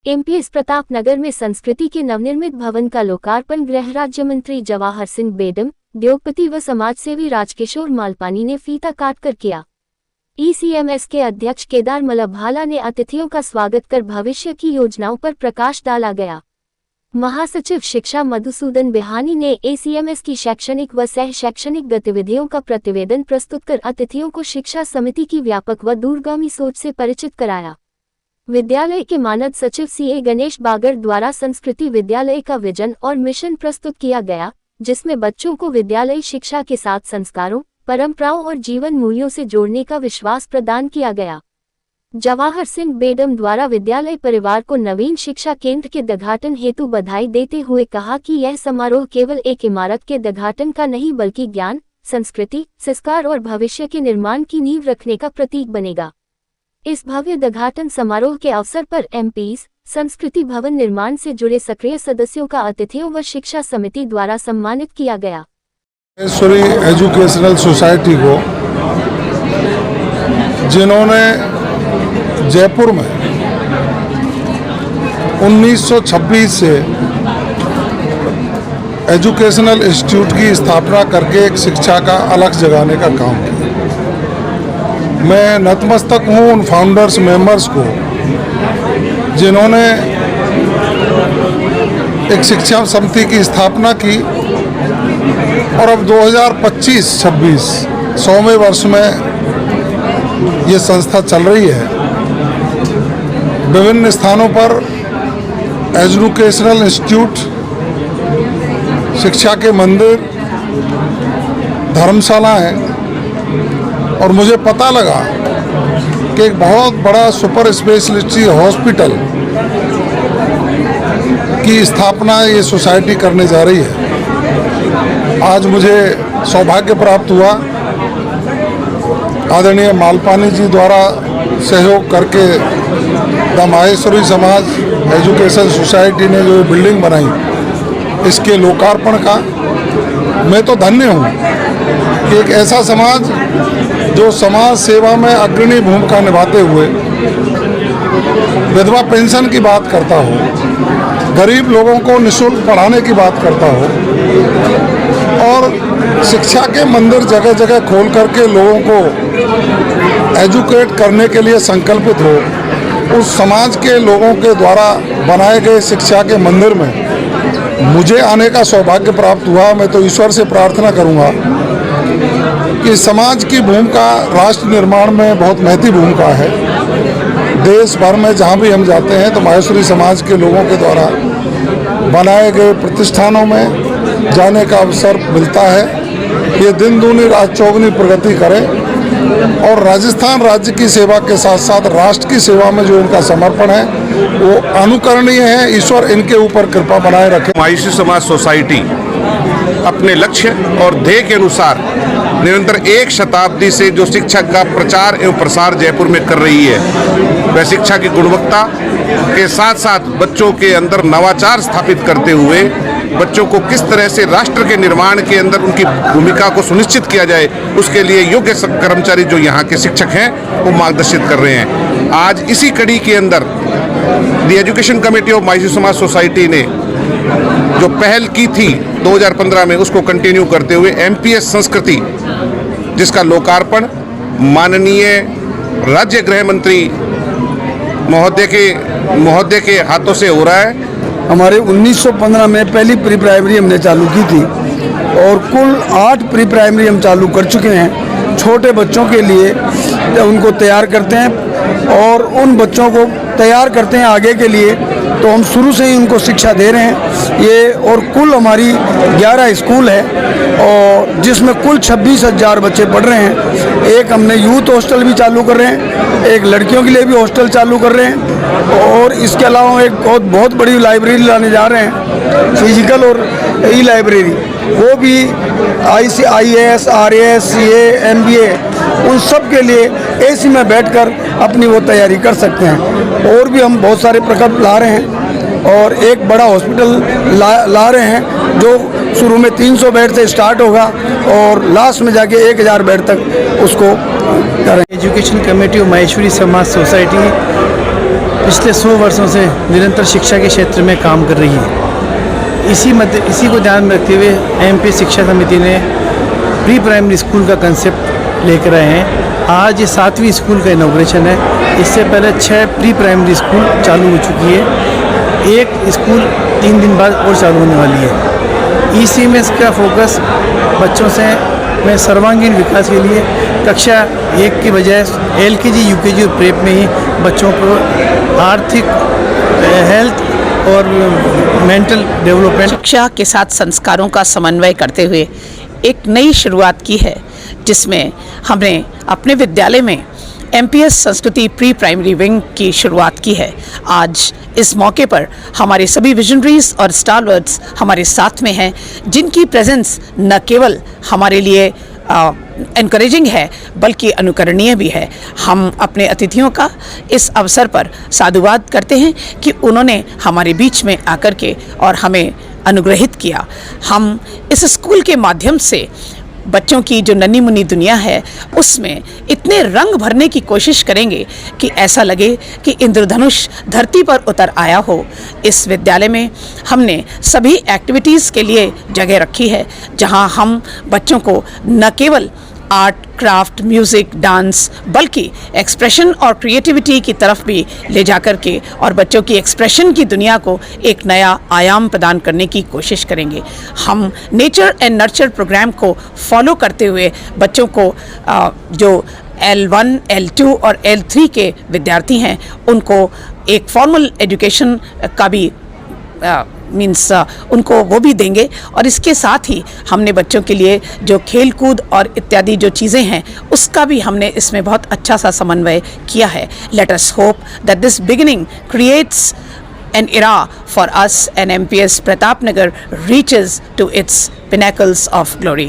MPS Pratapnagar में संस्कृति के नवनिर्मित भवन का लोकार्पण गृह राज्य मंत्री जवाहर सिंह बेडम, उद्योगपति व समाजसेवी राजकिशोर मालपानी ने फीता काटकर किया। ईसीएमएस के अध्यक्ष केदार मलभाला ने अतिथियों का स्वागत कर भविष्य की योजनाओं पर प्रकाश डाला गया। महासचिव शिक्षा मधुसूदन बिहानी ने एसीएमएस की शैक्षणिक व सह शैक्षणिक गतिविधियों का प्रतिवेदन प्रस्तुत कर अतिथियों को शिक्षा समिति की व्यापक व दूरगामी सोच से परिचित कराया। विद्यालय के मानद सचिव सीए गणेश बागर द्वारा संस्कृति विद्यालय का विजन और मिशन प्रस्तुत किया गया, जिसमें बच्चों को विद्यालयी शिक्षा के साथ संस्कारों, परंपराओं और जीवन मूल्यों से जोड़ने का विश्वास प्रदान किया गया। जवाहर सिंह बेडम द्वारा विद्यालय परिवार को नवीन शिक्षा केंद्र के उद्घाटन हेतु बधाई देते हुए कहा कि यह समारोह केवल एक इमारत के उद्घाटन का नहीं बल्कि ज्ञान, संस्कृति, संस्कार और भविष्य के निर्माण की नींव रखने का प्रतीक बनेगा। इस भव्य उद्घाटन समारोह के अवसर पर एमपीएस संस्कृति भवन निर्माण से जुड़े सक्रिय सदस्यों का अतिथियों व शिक्षा समिति द्वारा सम्मानित किया गया। माहेश्वरी एजुकेशनल सोसाइटी को जिन्होंने जयपुर में 1926 से एजुकेशनल इंस्टीट्यूट की स्थापना करके एक शिक्षा का अलख जगाने का काम किया। मैं नतमस्तक हूँ उन फाउंडर्स मेंबर्स को जिन्होंने एक शिक्षा समिति की स्थापना की और अब 2025-26 100वें वर्ष में ये संस्था चल रही है। विभिन्न स्थानों पर एजुकेशनल इंस्टीट्यूट, शिक्षा के मंदिर, धर्मशालाएं और मुझे पता लगा कि एक बहुत बड़ा सुपर स्पेशलिटी हॉस्पिटल की स्थापना ये सोसाइटी करने जा रही है। आज मुझे सौभाग्य प्राप्त हुआ, आदरणीय मालपानी जी द्वारा सहयोग करके द माहेश्वरी समाज एजुकेशन सोसाइटी ने जो बिल्डिंग बनाई, इसके लोकार्पण का मैं तो धन्य हूँ कि एक ऐसा समाज जो समाज सेवा में अग्रणी भूमिका निभाते हुए विधवा पेंशन की बात करता हो, गरीब लोगों को निःशुल्क पढ़ाने की बात करता हो और शिक्षा के मंदिर जगह जगह खोल करके लोगों को एजुकेट करने के लिए संकल्पित हो, उस समाज के लोगों के द्वारा बनाए गए शिक्षा के मंदिर में मुझे आने का सौभाग्य प्राप्त हुआ। मैं तो ईश्वर से प्रार्थना करूंगा कि समाज की भूमिका राष्ट्र निर्माण में बहुत महती भूमिका है। देश भर में जहाँ भी हम जाते हैं तो माहेश्वरी समाज के लोगों के द्वारा बनाए गए प्रतिष्ठानों में जाने का अवसर मिलता है। ये दिन दूनी रात चौगुनी प्रगति करे और राजस्थान राज्य की सेवा के साथ साथ राष्ट्र की सेवा में जो इनका समर्पण है वो अनुकरणीय है। ईश्वर इनके ऊपर कृपा बनाए रखे। माहेश्वरी समाज सोसाइटी अपने लक्ष्य और ध्येय के अनुसार निरंतर 1 शताब्दी से जो शिक्षा का प्रचार एवं प्रसार जयपुर में कर रही है, वह शिक्षा की गुणवत्ता के साथ साथ बच्चों के अंदर नवाचार स्थापित करते हुए बच्चों को किस तरह से राष्ट्र के निर्माण के अंदर उनकी भूमिका को सुनिश्चित किया जाए, उसके लिए योग्य कर्मचारी जो यहाँ के शिक्षक हैं वो मार्गदर्शित कर रहे हैं। आज इसी कड़ी के अंदर the education committee of Maheshwari समाज सोसाइटी ने जो पहल की थी 2015 में, उसको कंटिन्यू करते हुए एमपीएस संस्कृति, जिसका लोकार्पण माननीय राज्य गृह मंत्री महोदय के हाथों से हो रहा है। हमारे 1915 में पहली प्री प्राइमरी हमने चालू की थी और कुल 8 प्री प्राइमरी हम चालू कर चुके हैं। छोटे बच्चों के लिए उनको तैयार करते हैं और उन बच्चों को तैयार करते हैं आगे के लिए, तो हम शुरू से ही उनको शिक्षा दे रहे हैं ये। और कुल हमारी 11 स्कूल है और जिसमें कुल 26,000 बच्चे पढ़ रहे हैं। एक हमने यूथ हॉस्टल भी चालू कर रहे हैं, एक लड़कियों के लिए भी हॉस्टल चालू कर रहे हैं और इसके अलावा एक बहुत बड़ी लाइब्रेरी लाने जा रहे हैं, फिजिकल और ई लाइब्रेरी। वो भी IAS, RAS, CA, MBA उन सब के लिए AC में बैठकर अपनी वो तैयारी कर सकते हैं। और भी हम बहुत सारे प्रकल्प ला रहे हैं और एक बड़ा हॉस्पिटल ला रहे हैं जो शुरू में 300 बेड से स्टार्ट होगा और लास्ट में जाके 1000 बेड तक उसको करें। एजुकेशन कमेटी ऑफ माहेश्वरी समाज सोसाइटी पिछले 100 वर्षों से निरंतर शिक्षा के क्षेत्र में काम कर रही है। इसी को ध्यान में रखते हुए एमपी शिक्षा समिति ने प्री प्राइमरी स्कूल का कंसेप्ट लेकर आए हैं। आज ये 7वीं स्कूल का इनॉग्रेशन है। इससे पहले 6 प्री प्राइमरी स्कूल चालू हो चुकी है। एक स्कूल 3 दिन बाद और चालू होने वाली है। ईसीएमएस का फोकस बच्चों में सर्वांगीण विकास के लिए कक्षा 1 की बजाय एलकेजी, यूकेजी और प्रेप में ही बच्चों को आर्थिक, हेल्थ और मेंटल डेवलपमेंट शिक्षा के साथ संस्कारों का समन्वय करते हुए एक नई शुरुआत की है, जिसमें हमने अपने विद्यालय में एमपीएस संस्कृति प्री प्राइमरी विंग की शुरुआत की है। आज इस मौके पर हमारे सभी विजनरीज और स्टारवर्ड्स हमारे साथ में हैं, जिनकी प्रेजेंस न केवल हमारे लिए एनकरेजिंग है बल्कि अनुकरणीय भी है। हम अपने अतिथियों का इस अवसर पर साधुवाद करते हैं कि उन्होंने हमारे बीच में आकर के और हमें अनुग्रहित किया। हम इस स्कूल के माध्यम से बच्चों की जो नन्ही मुन्नी दुनिया है उसमें इतने रंग भरने की कोशिश करेंगे कि ऐसा लगे कि इंद्रधनुष धरती पर उतर आया हो। इस विद्यालय में हमने सभी एक्टिविटीज़ के लिए जगह रखी है, जहां हम बच्चों को न केवल आर्ट, क्राफ्ट, म्यूज़िक, डांस बल्कि एक्सप्रेशन और क्रिएटिविटी की तरफ भी ले जाकर के और बच्चों की एक्सप्रेशन की दुनिया को एक नया आयाम प्रदान करने की कोशिश करेंगे। हम नेचर एंड नर्चर प्रोग्राम को फॉलो करते हुए बच्चों को जो L1, L2 और L3 के विद्यार्थी हैं उनको एक फॉर्मल एजुकेशन का भी उनको वो भी देंगे। और इसके साथ ही हमने बच्चों के लिए जो खेल कूद और इत्यादि जो चीज़ें हैं उसका भी हमने इसमें बहुत अच्छा सा समन्वय किया है। Let us hope that this beginning creates an era for us and MPS Pratapnagar reaches to its pinnacles of glory.